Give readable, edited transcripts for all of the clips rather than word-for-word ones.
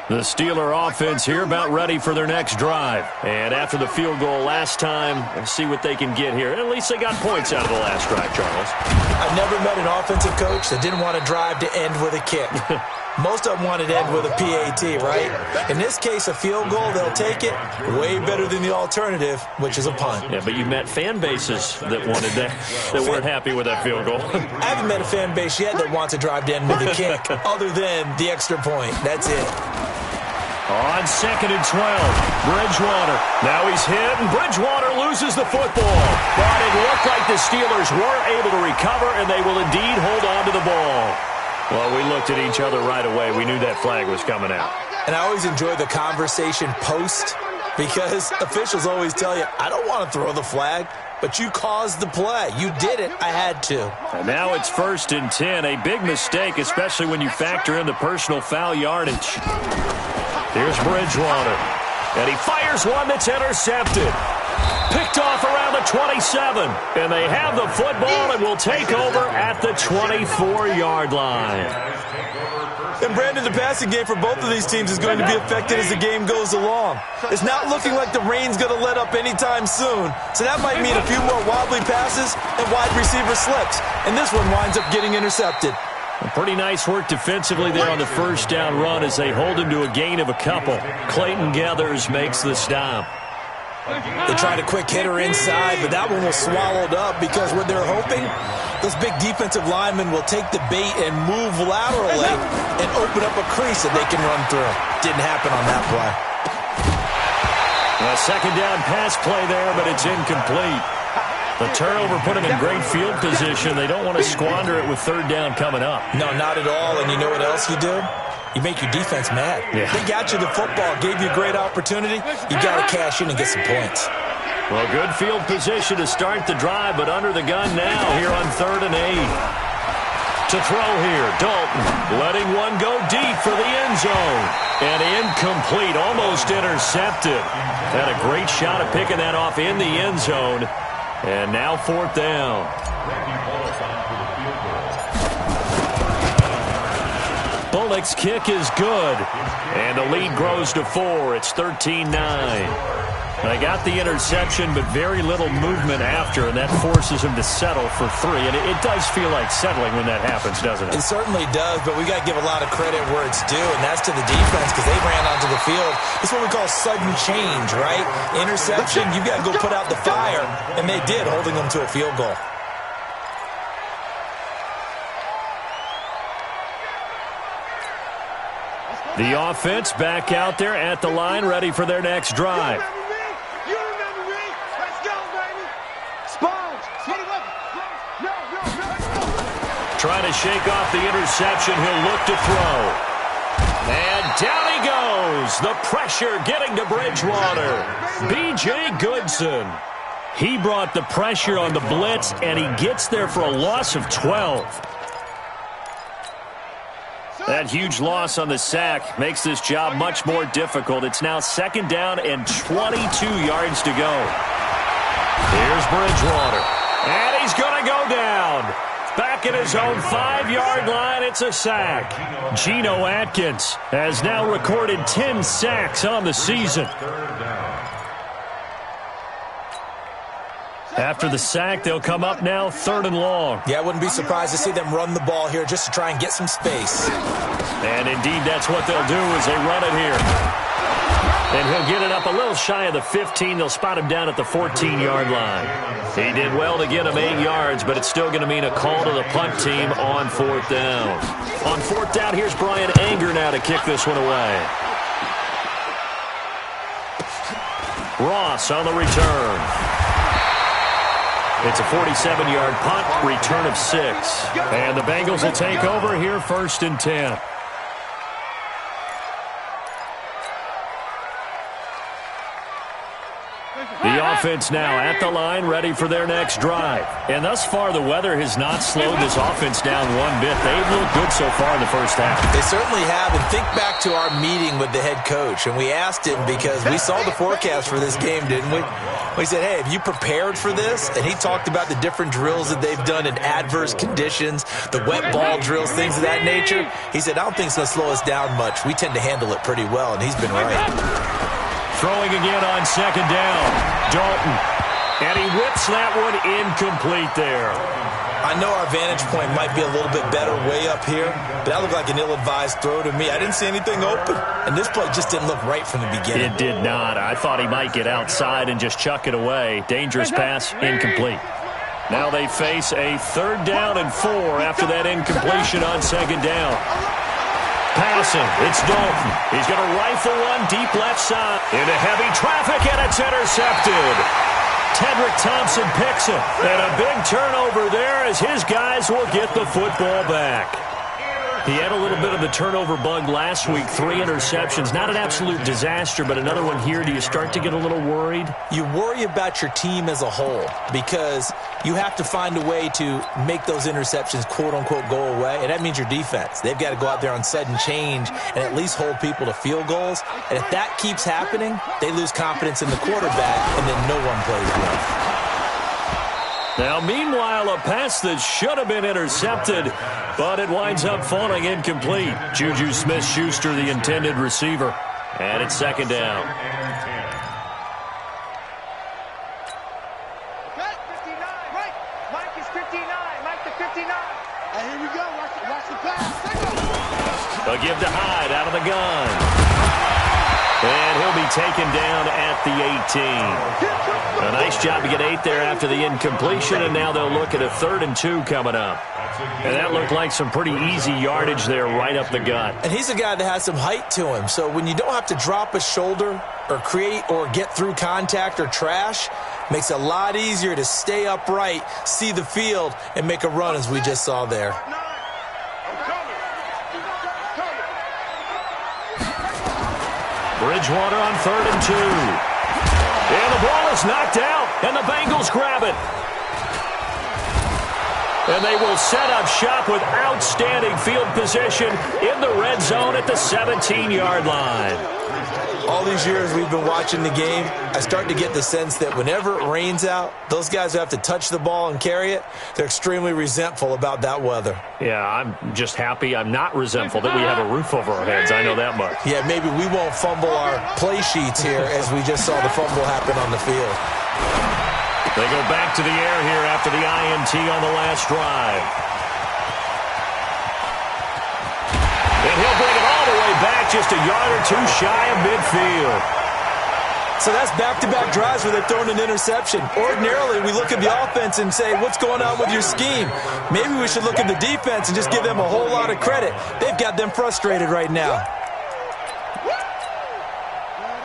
The Steeler offense here about ready for their next drive. And after the field goal last time, we'll see what they can get here. At least they got points out of the last drive, Charles. I've never met an offensive coach that didn't want to drive to end with a kick. Most of them wanted to end with a PAT, right? In this case, a field goal, they'll take it. Way better than the alternative, which is a punt. Yeah, but you met fan bases that wanted that weren't happy with that field goal. I haven't met a fan base yet that wants to drive to end with a kick, other than the extra point. That's it. On 2nd and 12, Bridgewater. Now he's hit, and Bridgewater loses the football. But it looked like the Steelers were able to recover, and they will indeed hold on to the ball. Well, we looked at each other right away. We knew that flag was coming out. And I always enjoy the conversation post, because officials always tell you, I don't want to throw the flag, but you caused the play. You did it. I had to. And now it's 1st and 10. A big mistake, especially when you factor in the personal foul yardage. Here's Bridgewater. And he fires one that's intercepted. Picked off around the 27. And they have the football and will take over at the 24-yard line. And, Brandon, the passing game for both of these teams is going to be affected as the game goes along. It's not looking like the rain's going to let up anytime soon. So that might mean a few more wobbly passes and wide receiver slips. And this one winds up getting intercepted. Pretty nice work defensively there on the first down run as they hold him to a gain of a couple. Clayton Gathers makes the stop. They tried a quick hitter inside, but that one was swallowed up because what they're hoping, those big defensive linemen will take the bait and move laterally and open up a crease that they can run through. Didn't happen on that play. A second down pass play there, but it's incomplete. The turnover put them in great field position. They don't want to squander it with 3rd down coming up. No, not at all. And you know what else you do? You make your defense mad. Yeah. They got you the football, gave you a great opportunity. You got to cash in and get some points. Well, good field position to start the drive, but under the gun now here on 3rd and 8. To throw here, Dalton letting one go deep for the end zone. And incomplete, almost intercepted. Had a great shot at picking that off in the end zone. And now 4th down. Bullock's kick is good. And the lead grows to 4. It's 13-9. They got the interception, but very little movement after, and that forces him to settle for 3. And it does feel like settling when that happens, doesn't it? It certainly does, but we got to give a lot of credit where it's due, and that's to the defense because they ran onto the field. It's what we call sudden change, right? Interception, you've got to go put out the fire, and they did, holding them to a field goal. The offense back out there at the line, ready for their next drive. Trying to shake off the interception. He'll look to throw. And down he goes. The pressure getting to Bridgewater. B.J. Goodson. He brought the pressure on the blitz, and he gets there for a loss of 12. That huge loss on the sack makes this job much more difficult. It's now 2nd down and 22 yards to go. Here's Bridgewater. And he's going to go down. Back at his own 5-yard line, it's a sack. Geno Atkins has now recorded 10 sacks on the season. After the sack, they'll come up now 3rd and long. Yeah, I wouldn't be surprised to see them run the ball here just to try and get some space. And indeed, that's what they'll do as they run it here. And he'll get it up a little shy of the 15. They'll spot him down at the 14-yard line. He did well to get him 8 yards, but it's still going to mean a call to the punt team on 4th down. On 4th down, here's Brian Anger now to kick this one away. Ross on the return. It's a 47-yard punt, return of 6. And the Bengals will take over here 1st and 10. The offense now at the line, ready for their next drive. And thus far, the weather has not slowed this offense down one bit. They've looked good so far in the first half. They certainly have. And think back to our meeting with the head coach. And we asked him because we saw the forecast for this game, didn't we? We said, hey, have you prepared for this? And he talked about the different drills that they've done in adverse conditions, the wet ball drills, things of that nature. He said, I don't think it's going to slow us down much. We tend to handle it pretty well, and he's been right. Throwing again on second down. Dalton. And he whips that one incomplete there. I know our vantage point might be a little bit better way up here, but that looked like an ill-advised throw to me. I didn't see anything open, and this play just didn't look right from the beginning. It did not. I thought he might get outside and just chuck it away. Dangerous pass, incomplete. Now they face a 3rd down and 4 after that incompletion on second down. Passing, it's Dalton. He's going to rifle one deep left side into heavy traffic, and it's intercepted. Tedrick Thompson picks it, and a big turnover there as his guys will get the football back. He had a little bit of the turnover bug last week, 3 interceptions. Not an absolute disaster, but another one here. Do you start to get a little worried? You worry about your team as a whole because you have to find a way to make those interceptions, quote-unquote, go away, and that means your defense. They've got to go out there on sudden change and at least hold people to field goals. And if that keeps happening, they lose confidence in the quarterback, and then no one plays well. Now, meanwhile, a pass that should have been intercepted, but it winds up falling incomplete. Juju Smith-Schuster, the intended receiver. And it's second down. Mike is 59. Mike to 59. And here we go. Watch the pass. A give to Hyde out of the gun. And he'll be taken down at the 18. A nice job to get 8 there after the incompletion, and now they'll look at a 3rd and 2 coming up. And that looked like some pretty easy yardage there right up the gut. And he's a guy that has some height to him, so when you don't have to drop a shoulder or create or get through contact or trash, makes it a lot easier to stay upright, see the field, and make a run as we just saw there. Bridgewater on 3rd and 2. And the ball is knocked out, and the Bengals grab it. And they will set up shop with outstanding field position in the red zone at the 17-yard line. All these years we've been watching the game, I start to get the sense that whenever it rains out, those guys who have to touch the ball and carry it, they're extremely resentful about that weather. Yeah, I'm just happy I'm not resentful that we have a roof over our heads. I know that much. Yeah, maybe we won't fumble our play sheets here as we just saw the fumble happen on the field. They go back to the air here after the INT on the last drive. And he'll bring it all the way back, just a yard or 2 shy of midfield. So that's back-to-back drives where they're throwing an interception. Ordinarily, we look at the offense and say, what's going on with your scheme? Maybe we should look at the defense and just give them a whole lot of credit. They've got them frustrated right now.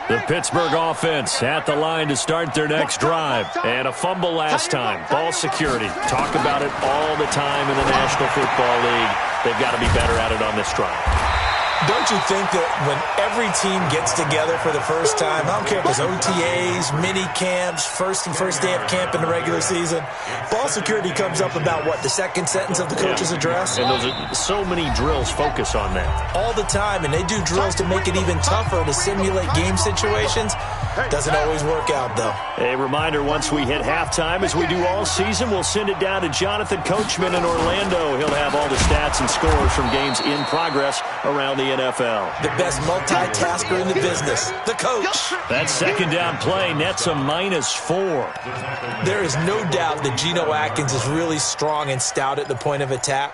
The Pittsburgh offense at the line to start their next drive. And a fumble last time. Ball security. Talk about it all the time in the National Football League. They've got to be better at it on this drive. Don't you think that when every team gets together for the first time, I don't care if it's OTAs, mini camps, first day of camp in the regular season, ball security comes up about, what, the second sentence of the coach's address? And those are so many drills focus on that. All the time, and they do drills to make it even tougher to simulate game situations. Doesn't always work out, though. A reminder, once we hit halftime, as we do all season, we'll send it down to Jonathan Coachman in Orlando. He'll have all the stats and scores from games in progress around the NFL. The best multitasker in the business, the coach. That second down play nets a -4. There is no doubt that Geno Atkins is really strong and stout at the point of attack.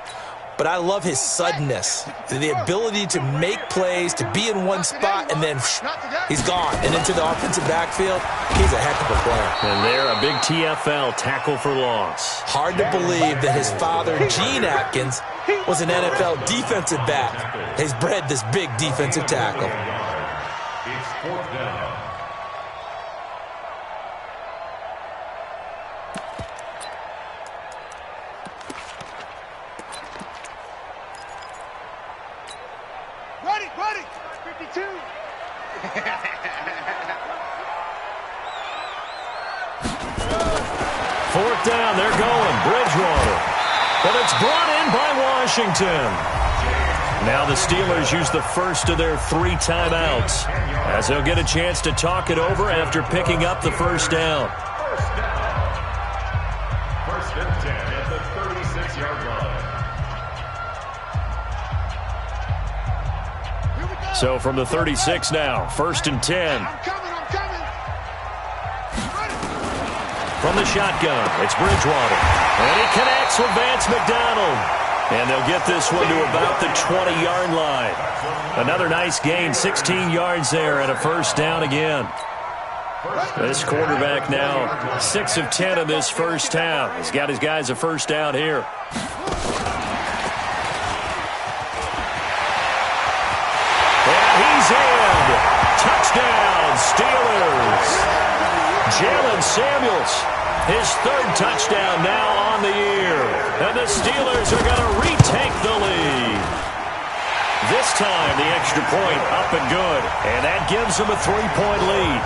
But I love his suddenness, the ability to make plays, to be in one spot, and then he's gone. And into the offensive backfield, he's a heck of a player. And there, a big TFL, tackle for loss. Hard to believe that his father, Gene Atkins, was an NFL defensive back. He's bred this big defensive tackle. It's 4th down. Ready. 52. fourth down. They're going. Bridgewater. But it's brought in by Washington. Now the Steelers use the first of their 3 timeouts as they'll get a chance to talk it over after picking up the first down. First and 10 at the 36-yard line. So from the 36 now, first and 10. I'm coming. From the shotgun, it's Bridgewater. And he connects with Vance McDonald. And they'll get this one to about the 20-yard line. Another nice gain, 16 yards there, and a first down again. This quarterback now 6 of 10 in this first half. He's got his guys a first down here. And he's in. Touchdown, Steelers. Jalen Samuels, his 3rd touchdown now on the year. And the Steelers are going to retake the lead. This time, the extra point up and good. And that gives them a 3-point lead.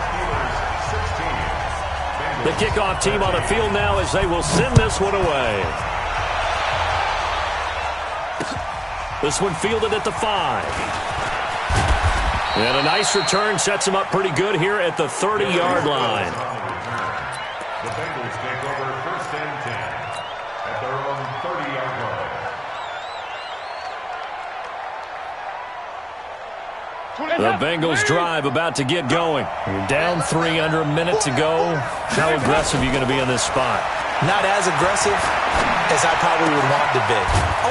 The kickoff team on the field now as they will send this one away. This one fielded at the 5. And a nice return sets him up pretty good here at the 30-yard line. The Bengals take over first and 10 at their own 30-yard line. The Bengals drive about to get going. You're down 3 under a minute to go. How aggressive are you going to be in this spot? Not as aggressive as I probably would want to be.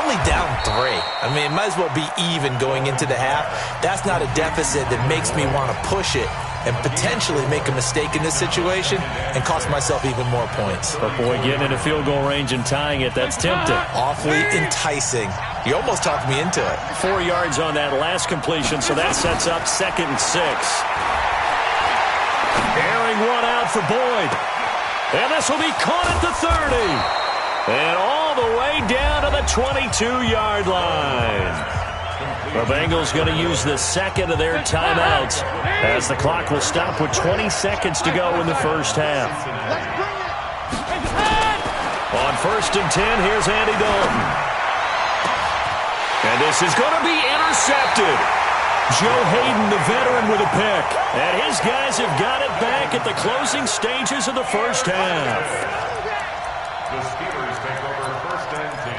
Only down 3. I mean, it might as well be even going into the half. That's not a deficit that makes me want to push it and potentially make a mistake in this situation and cost myself even more points. But boy, getting into field goal range and tying it, that's tempting. Awfully enticing. You almost talked me into it. 4 yards on that last completion, so that sets up 2nd and 6. Airing one out for Boyd. And this will be caught at the 30. And all the way down to the 22-yard line. The Bengals going to use the 2nd of their timeouts as the clock will stop with 20 seconds to go in the first half. On first and 10, here's Andy Dalton. And this is going to be intercepted. Joe Hayden, the veteran, with a pick. And his guys have got it back at the closing stages of the first half. The Steelers take over first and 10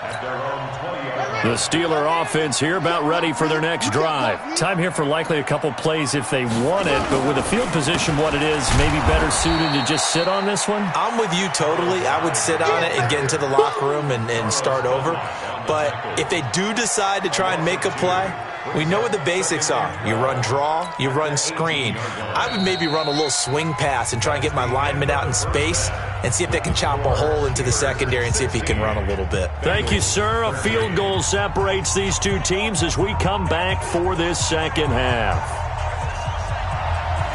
at their own 20-yard line. The Steeler offense here about ready for their next drive. Time here for likely a couple plays if they want it, but with the field position what it is, maybe better suited to just sit on this one? I'm with you totally. I would sit on it and get into the locker room and start over. But if they do decide to try and make a play, we know what the basics are. You run draw, you run screen. I would maybe run a little swing pass and try and get my lineman out in space and see if they can chop a hole into the secondary and see if he can run a little bit. Thank you, sir. A field goal separates these two teams as we come back for this second half.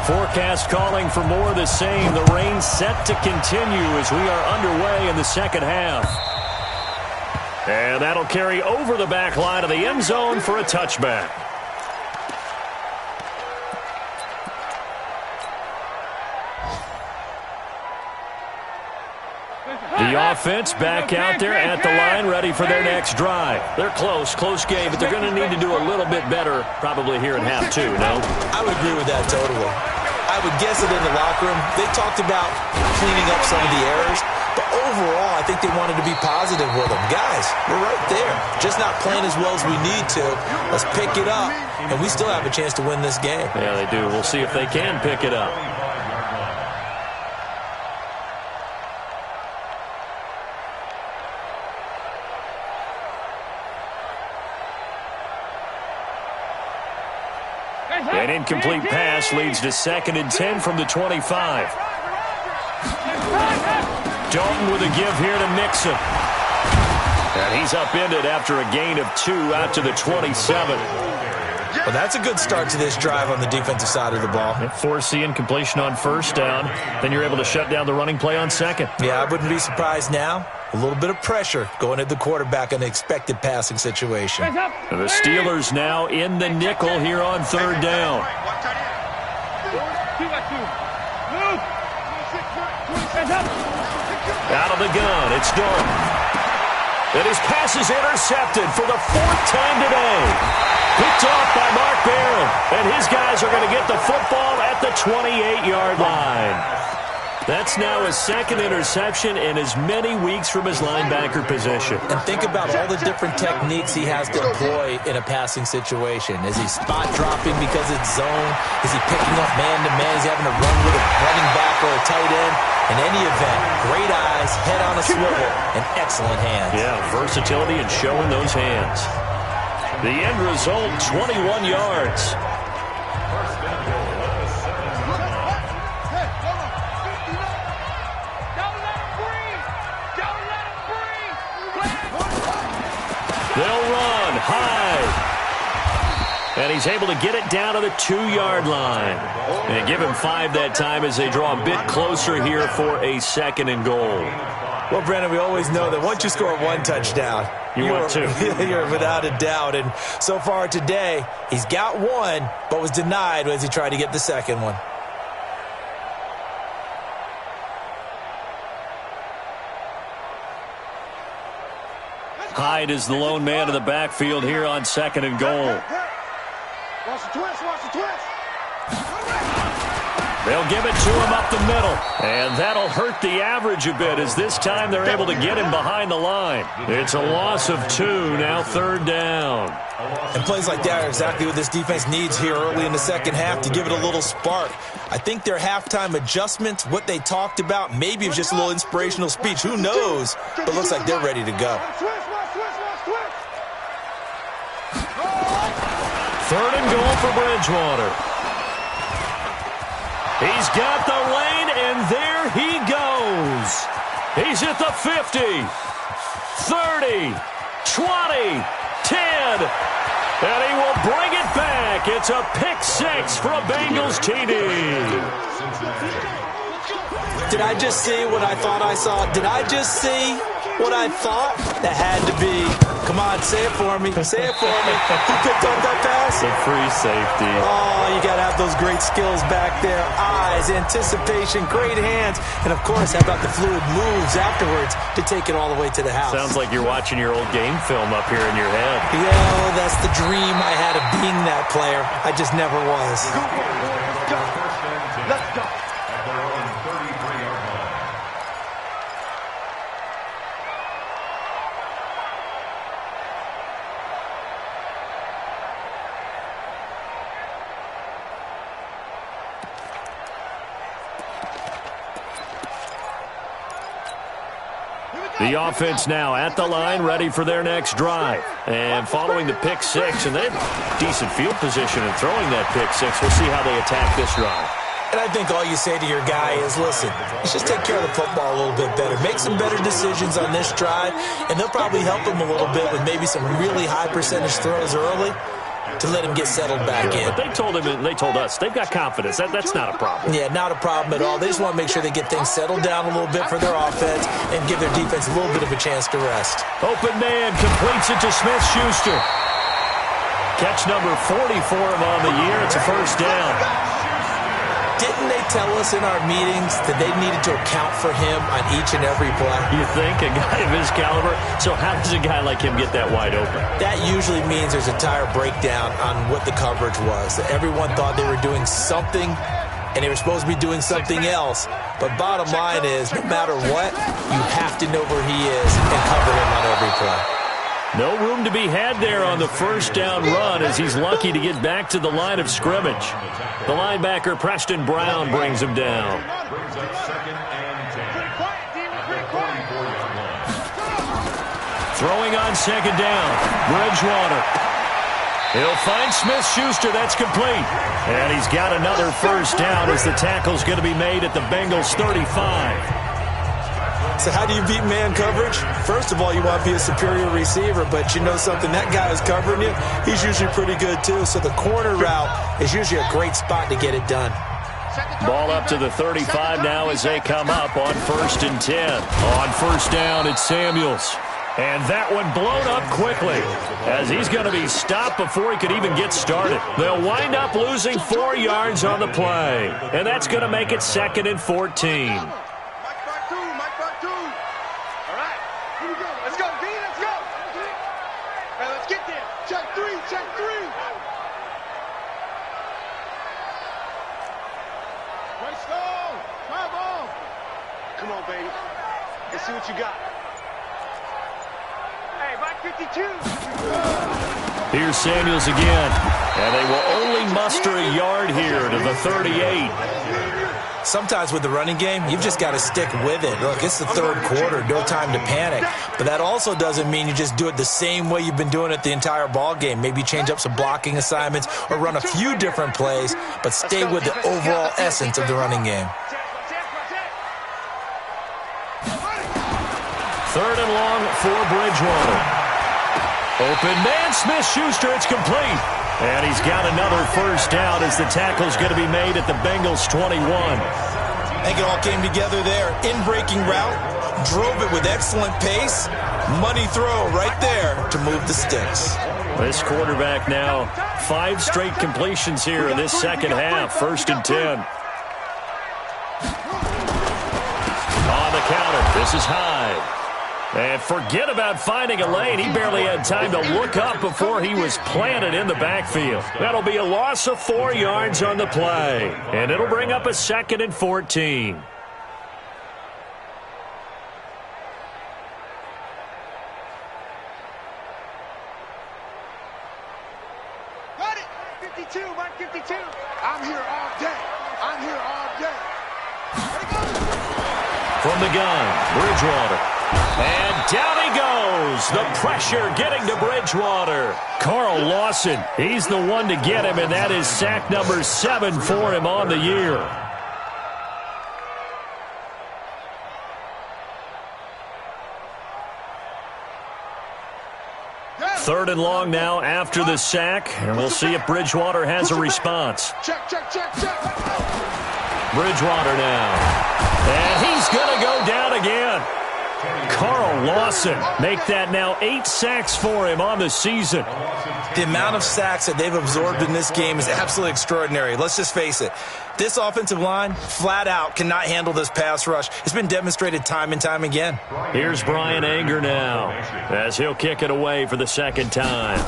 Forecast calling for more of the same. The rain set to continue as we are underway in the second half. And that'll carry over the back line of the end zone for a touchback. The offense back out there at the line, ready for their next drive. They're close game, but they're going to need to do a little bit better probably here in half 2, no? I would agree with that totally. I would guess that in the locker room, they talked about cleaning up some of the errors, but overall, I think they wanted to be positive with them. Guys, we're right there. Just not playing as well as we need to. Let's pick it up, and we still have a chance to win this game. Yeah, they do. We'll see if they can pick it up. An incomplete pass leads to 2nd and 10 from the 25. Dalton with a give here to Mixon. And he's upended after a gain of 2 out to the 27. Well, that's a good start to this drive on the defensive side of the ball. Force the incompletion on first down. Then you're able to shut down the running play on 2nd. Yeah, I wouldn't be surprised now. A little bit of pressure going at the quarterback in an expected passing situation. The Steelers now in the nickel here on 3rd down. Out of the gun, it's Dart. And his pass is intercepted for the 4th time today. Picked off by Mark Barron. And his guys are going to get the football at the 28-yard line. That's now his 2nd interception in as many weeks from his linebacker position. And think about all the different techniques he has to employ in a passing situation. Is he spot dropping because it's zone? Is he picking up man-to-man? Is he having to run with a running back or a tight end? In any event, great eyes, head on a swivel, and excellent hands. Yeah, versatility and showing those hands. The end result, 21 yards. They'll run high. And he's able to get it down to the 2-yard line. And give him 5 that time as they draw a bit closer here for a 2nd and goal. Well, Brandon, we always know that once you score 1 touchdown, want 2. You're without a doubt. And so far today, he's got 1, but was denied as he tried to get the 2nd one. Hyde is the lone man in the backfield here on 2nd and goal. Watch the twist, watch the twist. They'll give it to him up the middle. And that'll hurt the average a bit as this time they're able to get him behind the line. It's a loss of 2, now 3rd down. And plays like that are exactly what this defense needs here early in the 2nd half to give it a little spark. I think their halftime adjustments, what they talked about, maybe it was just a little inspirational speech. Who knows? But looks like they're ready to go. 3rd and goal for Bridgewater. He's got the lane, and there he goes. He's at the 50, 30, 20, 10, and he will bring it back. It's a pick 6 for a Bengals TD. Did I just see what I thought I saw? Did I just see what I thought? That had to be. Come on, say it for me. Say it for me. Who picked up that pass? The free safety. Oh, you got to have those great skills back there. Eyes, anticipation, great hands. And, of course, how about the fluid moves afterwards to take it all the way to the house? Sounds like you're watching your old game film up here in your head. Yeah, that's the dream I had of being that player. I just never was. Let's go. The offense now at the line, ready for their next drive. And following the pick 6, and they have decent field position in throwing that pick 6. We'll see how they attack this drive. And I think all you say to your guy is, listen, let's just take care of the football a little bit better. Make some better decisions on this drive, and they'll probably help him a little bit with maybe some really high percentage throws early to let him get settled back in. But they told him, and they told us, they've got confidence. That's not a problem. Yeah, not a problem at all. They just want to make sure they get things settled down a little bit for their offense and give their defense a little bit of a chance to rest. Open man completes it to Smith-Schuster. Catch number 40 for him on the year. It's a 1st down. Didn't they tell us in our meetings that they needed to account for him on each and every play? You think? A guy of his caliber? So how does a guy like him get that wide open? That usually means there's a entire breakdown on what the coverage was. That everyone thought they were doing something, and they were supposed to be doing something else. But bottom line is, no matter what, you have to know where he is and cover him on every play. No room to be had there on the 1st down run as he's lucky to get back to the line of scrimmage. The linebacker, Preston Brown, brings him down. Brings up 2nd and 10 at the 44-yard line. Throwing on 2nd down, Bridgewater. He'll find Smith-Schuster. That's complete. And he's got another 1st down as the tackle's going to be made at the Bengals 35. So how do you beat man coverage? First of all, you want to be a superior receiver, but you know something, that guy who's covering you, he's usually pretty good too. So the corner route is usually a great spot to get it done. Ball up to the 35 now as they come up on 1st and 10. On 1st down, it's Samuels. And that one blown up quickly as he's going to be stopped before he could even get started. They'll wind up losing 4 yards on the play. And that's going to make it 2nd and 14. Come on, baby. Let's see what you got. Hey, by 52. Here's Samuels again. And they will only muster a yard here to the 38. Sometimes with the running game, you've just got to stick with it. Look, it's the third quarter, no time to panic. But that also doesn't mean you just do it the same way you've been doing it the entire ball game. Maybe change up some blocking assignments or run a few different plays, but stay with the overall essence of the running game. Third and long for Bridgewater. Open man, Smith-Schuster, it's complete. And he's got another first down as the tackle's going to be made at the Bengals' 21. I think it all came together there. In-breaking route, drove it with excellent pace. Money throw right there to move the sticks. This quarterback now, 5 straight completions here in this second half. 1st and 10. On the counter, this is Hyde. And forget about finding a lane. He barely had time to look up before he was planted in the backfield. That'll be a loss of 4 yards on the play. And it'll bring up a 2nd and 14. Got it. 52, Mike 52. I'm here all day. I'm here all day. Ready, go. From the gun, Bridgewater. And down he goes. The pressure getting to Bridgewater. Carl Lawson, he's the one to get him, and that is sack number 7 for him on the year. Third and long now after the sack, and we'll see if Bridgewater has a response. Check, check, check, check. Bridgewater now. And he's going to go down again. Carl Lawson, make that now 8 sacks for him on the season. The amount of sacks that they've absorbed in this game is absolutely extraordinary. Let's just face it. This offensive line, flat out, cannot handle this pass rush. It's been demonstrated time and time again. Here's Brian Anger now as he'll kick it away for the 2nd time.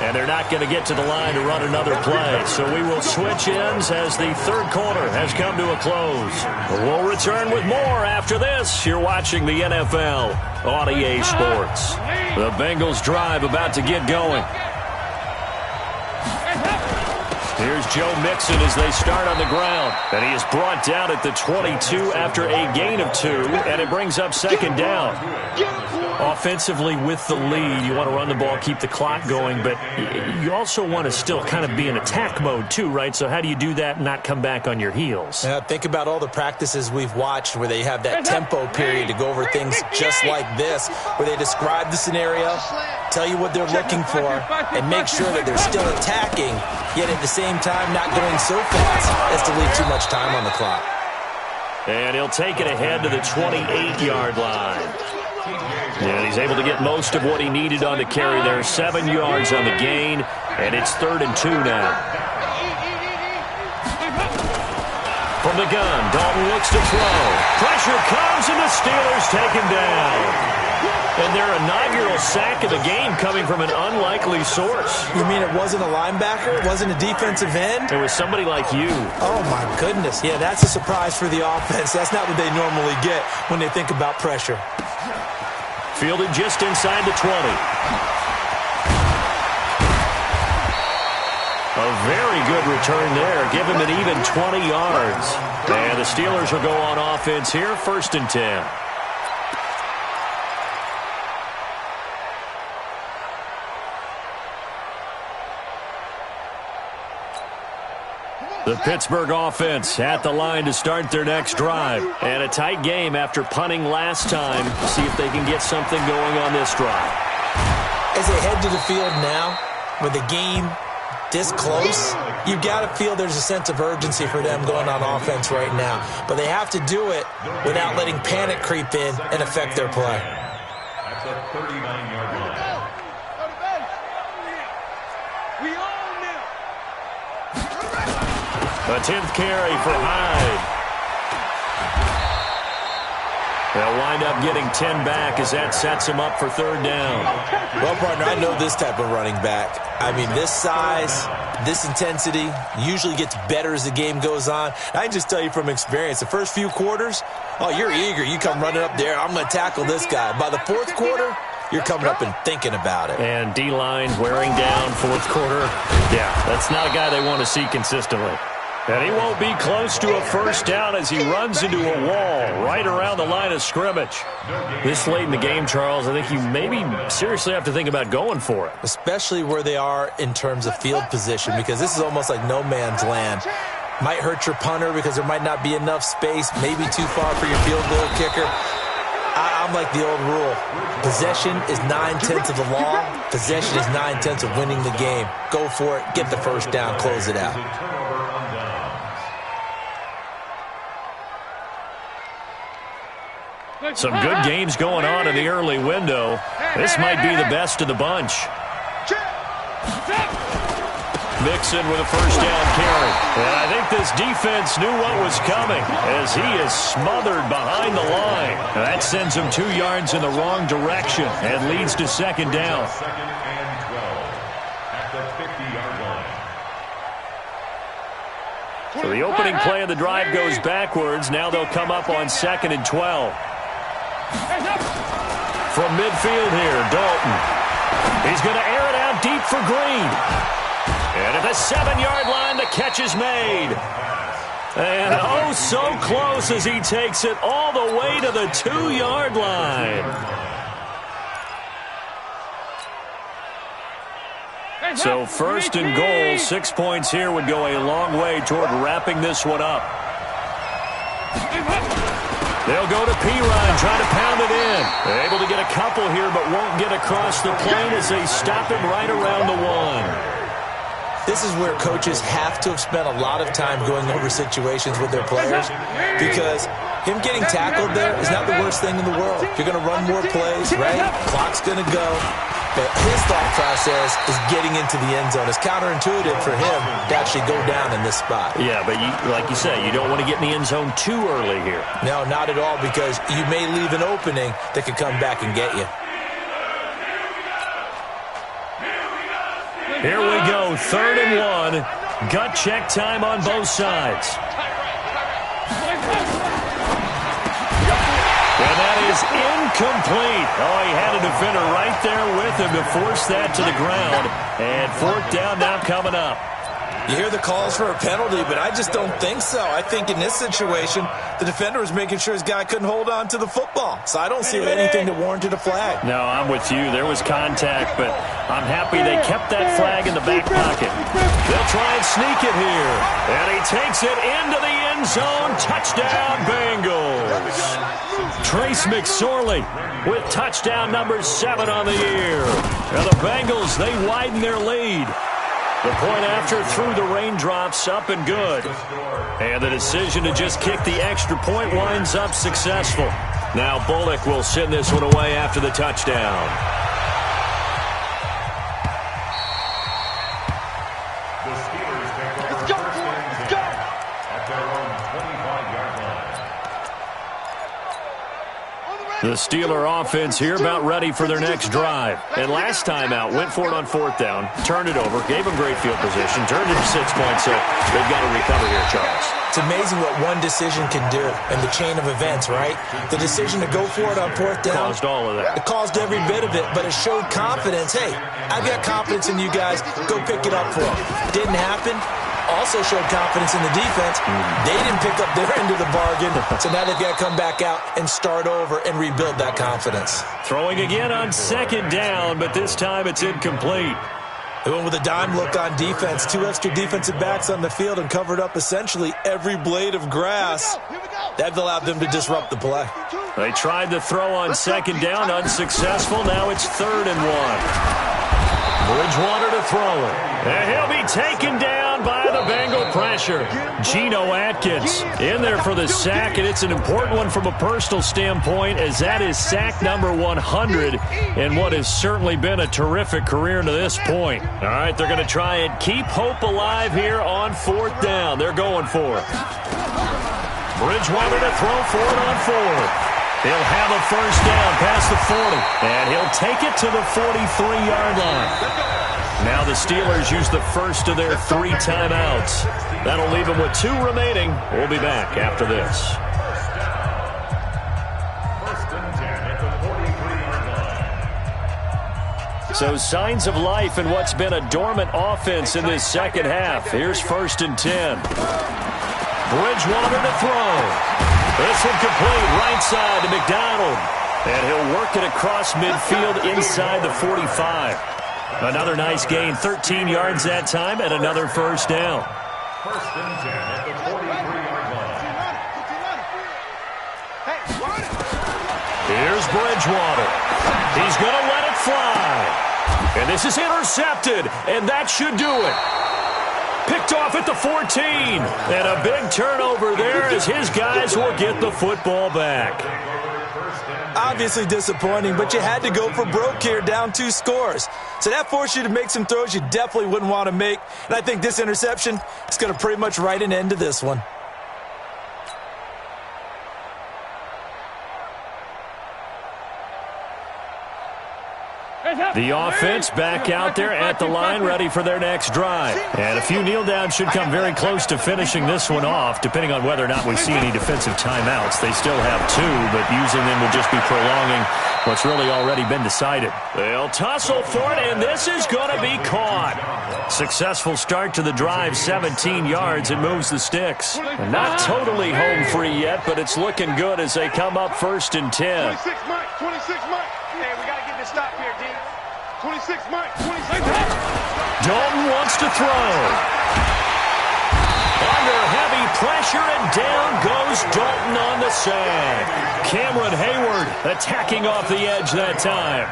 And they're not going to get to the line to run another play. So we will switch ends as the third quarter has come to a close. We'll return with more after this. You're watching the NFL on EA Sports. The Bengals drive about to get going. Here's Joe Mixon as they start on the ground. And he is brought down at the 22 after a gain of 2. And it brings up 2nd down. Offensively with the lead, you want to run the ball, keep the clock going, but you also want to still kind of be in attack mode too, right? So how do you do that and not come back on your heels? Yeah, think about all the practices we've watched where they have that tempo period to go over things just like this, where they describe the scenario, tell you what they're looking for, and make sure that they're still attacking, yet at the same time not going so fast as to leave too much time on the clock. And he'll take it ahead to the 28-yard line. And he's able to get most of what he needed on the carry there. 7 yards on the gain, and it's 3rd and 2 now. From the gun, Dalton looks to throw. Pressure comes, and the Steelers take him down. And their inaugural sack of the game coming from an unlikely source. You mean it wasn't a linebacker? It wasn't a defensive end? It was somebody like you. Oh, my goodness. Yeah, that's a surprise for the offense. That's not what they normally get when they think about pressure. Fielded just inside the 20. A very good return there. Give him an even 20 yards. And the Steelers will go on offense here, 1st and 10. The Pittsburgh offense at the line to start their next drive. And a tight game after punting last time. See if they can get something going on this drive. As they head to the field now, with the game this close, you've got to feel there's a sense of urgency for them going on offense right now. But they have to do it without letting panic creep in and affect their play. That's a 39-yard line. A 10th carry for Hyde. They'll wind up getting 10 back as that sets them up for third down. Well, partner, I know this type of running back. I mean, this size, this intensity usually gets better as the game goes on. I can just tell you from experience, the first few quarters, oh, you're eager. You come running up there, I'm going to tackle this guy. By the fourth quarter, you're coming up and thinking about it. And D-line wearing down fourth quarter. Yeah, that's not a guy they want to see consistently. And he won't be close to a first down as he runs into a wall right around the line of scrimmage. This late in the game, Charles, I think you maybe seriously have to think about going for it. Especially where they are in terms of field position, because this is almost like no man's land. Might hurt your punter because there might not be enough space, maybe too far for your field goal kicker. I'm like the old rule. Possession is 9/10 of the law. Possession is 9/10 of winning the game. Go for it. Get the first down. Close it out. Some good games going on in the early window. This might be the best of the bunch. Mixon with a first down carry. And I think this defense knew what was coming as he is smothered behind the line. And that sends him 2 yards in the wrong direction and leads to second down. Second and 12 at the 50-yard line. So the opening play of the drive goes backwards. Now they'll come up on second and 12. From midfield here, Dalton. He's going to air it out deep for Green. And at the 7-yard line, the catch is made. And oh, so close as he takes it all the way to the 2-yard line. So first and goal, 6 points here would go a long way toward wrapping this one up. They'll go to Pirine, try to pound it in. They're able to get a couple here, but won't get across the plane as they stop him right around the 1. This is where coaches have to have spent a lot of time going over situations with their players, because him getting tackled there is not the worst thing in the world. You're going to run more plays, right? Clock's going to go. But his thought process is getting into the end zone. It's counterintuitive for him to actually go down in this spot. Yeah, but like you say, you don't want to get in the end zone too early here. No, not at all, because you may leave an opening that could come back and get you. Here we go, 3rd and 1. Gut check time on both sides. And that is incomplete. Oh, he had a defender right there with him to force that to the ground. And 4th down now coming up. You hear the calls for a penalty, but I just don't think so. I think in this situation, the defender was making sure his guy couldn't hold on to the football. So I don't see anything that warranted a flag. No, I'm with you. There was contact, but I'm happy they kept that flag in the back pocket. They'll try and sneak it here. And he takes it into the end zone. Touchdown, Bengals. Trace McSorley with touchdown number 7 on the year. And the Bengals, they widen their lead. The point after through the raindrops, up and good. And the decision to just kick the extra point winds up successful. Now Bullock will send this one away after the touchdown. The Steelers take over first and 10 at their own 25-yard line. The Steeler offense here about ready for their next drive. And last time out, went for it on 4th down, turned it over, gave them great field position, turned it to 6 points, so they've got to recover here, Charles. It's amazing what one decision can do in the chain of events, right? The decision to go for it on 4th down. Caused all of that. It caused every bit of it, but it showed confidence. Hey, I've got confidence in you guys. Go pick it up for them. Didn't happen. Also showed confidence in the defense. They didn't pick up their end of the bargain, so now they've got to come back out and start over and rebuild that confidence. Throwing again on 2nd down, but this time it's incomplete. They went with a dime look on defense. 2 extra defensive backs on the field and covered up essentially every blade of grass. That allowed them to disrupt the play. They tried to throw on 2nd down, unsuccessful. Now it's 3rd and 1. Bridgewater to throw it. And he'll be taken down by the Bengal pressure. Geno Atkins in there for the sack, and it's an important one from a personal standpoint, as that is sack number 100 in what has certainly been a terrific career to this point. All right, they're going to try and keep hope alive here on 4th down. They're going for it. Bridgewater to throw for it on 4th. He'll have a first down past the 40, and he'll take it to the 43-yard line. Now the Steelers use the first of their 3 timeouts. That'll leave them with 2 remaining. We'll be back after this. So signs of life in what's been a dormant offense in this second half. Here's 1st and 10. Bridgewater to throw. This one complete right side to McDonald. And he'll work it across midfield inside the 45. Another nice gain, 13 yards that time, and another first down. 1st and 10 at the 43-yard line. Here's Bridgewater. He's going to let it fly. And this is intercepted, and that should do it. Picked off at the 14. And a big turnover there as his guys will get the football back. Obviously disappointing, but you had to go for broke here, down 2 scores. So that forced you to make some throws you definitely wouldn't want to make. And I think this interception is going to pretty much write an end to this one. The offense back out there at the line, ready for their next drive. And a few kneel downs should come very close to finishing this one off, depending on whether or not we see any defensive timeouts. They still have 2, but using them would just be prolonging what's really already been decided. They'll tussle for it, and this is going to be caught. Successful start to the drive, 17 yards. It moves the sticks. And not totally home free yet, but it's looking good as they come up 1st and 10. 26 Mike, 26 Mike. Hey, we got to get this stop here, D. 26 Mike, 26 Mike. Dalton wants to throw. Under heavy pressure, and down goes Dalton on the sack. Cameron Hayward attacking off the edge that time.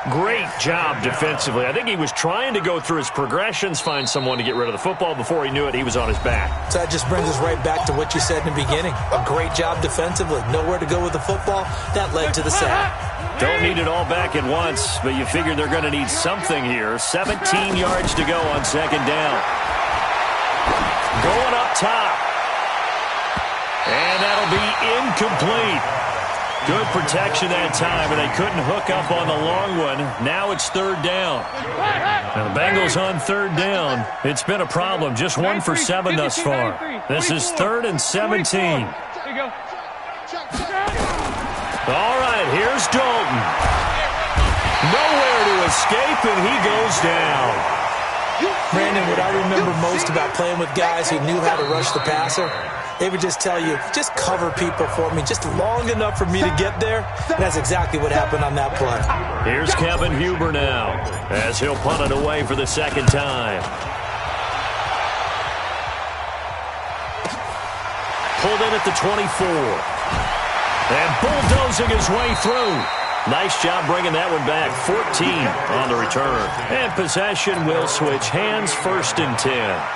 Great job defensively. I think he was trying to go through his progressions, find someone to get rid of the football. Before he knew it, he was on his back. So that just brings us right back to what you said in the beginning. A great job defensively. Nowhere to go with the football. That led to the sack. Don't need it all back at once, but you figure they're going to need something here. 17 yards to go on 2nd down. Going up top. And that'll be incomplete. Good protection that time, and they couldn't hook up on the long one. Now it's 3rd down. Now the Bengals on 3rd down. It's been a problem. Just 1 for 7 thus far. This is 3rd and 17. All right, here's Dalton. Nowhere to escape, and he goes down. Brandon, what I remember most about playing with guys who knew how to rush the passer, they would just tell you, just cover people for me just long enough for me to get there. And that's exactly what happened on that play. Here's Kevin Huber now as he'll punt it away for the 2nd time. Pulled in at the 24. And bulldozing his way through. Nice job bringing that one back. 14 on the return. And possession will switch hands, 1st and 10.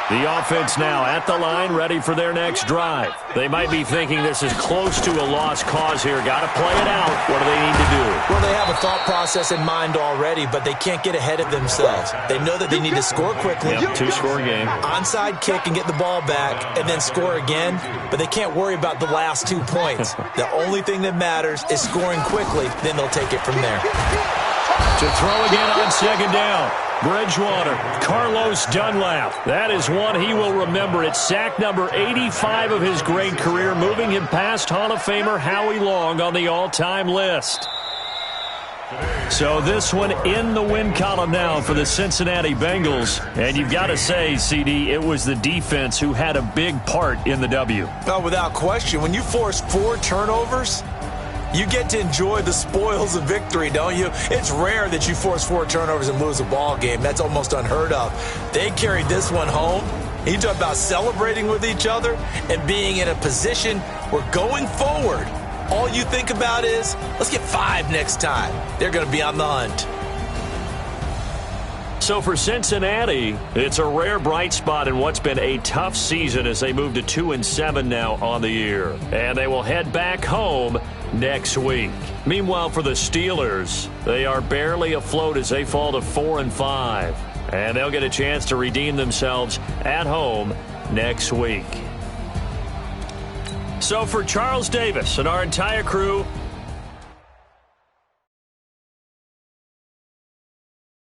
The offense now at the line, ready for their next drive. They might be thinking this is close to a lost cause here. Got to play it out. What do they need to do? Well, they have a thought process in mind already, but they can't get ahead of themselves. They know that they need to score quickly. Yep, 2-score game. Onside kick and get the ball back, and then score again. But they can't worry about the last 2 points. The only thing that matters is scoring quickly. Then they'll take it from there. To throw again on 2nd down. Bridgewater, Carlos Dunlap. That is one he will remember. It's sack number 85 of his great career, moving him past Hall of Famer Howie Long on the all-time list. So this one in the win column now for the Cincinnati Bengals. And you've got to say, CD, it was the defense who had a big part in the W. Oh, without question. When you force 4 turnovers, you get to enjoy the spoils of victory, don't you? It's rare that you force 4 turnovers and lose a ball game. That's almost unheard of. They carried this one home. You talk about celebrating with each other and being in a position where going forward, all you think about is, let's get 5 next time. They're going to be on the hunt. So for Cincinnati, it's a rare bright spot in what's been a tough season as they move to 2-7 now on the year. And they will head back home next week. Meanwhile, for the Steelers, they are barely afloat as they fall to 4-5. And they'll get a chance to redeem themselves at home next week. So for Charles Davis and our entire crew,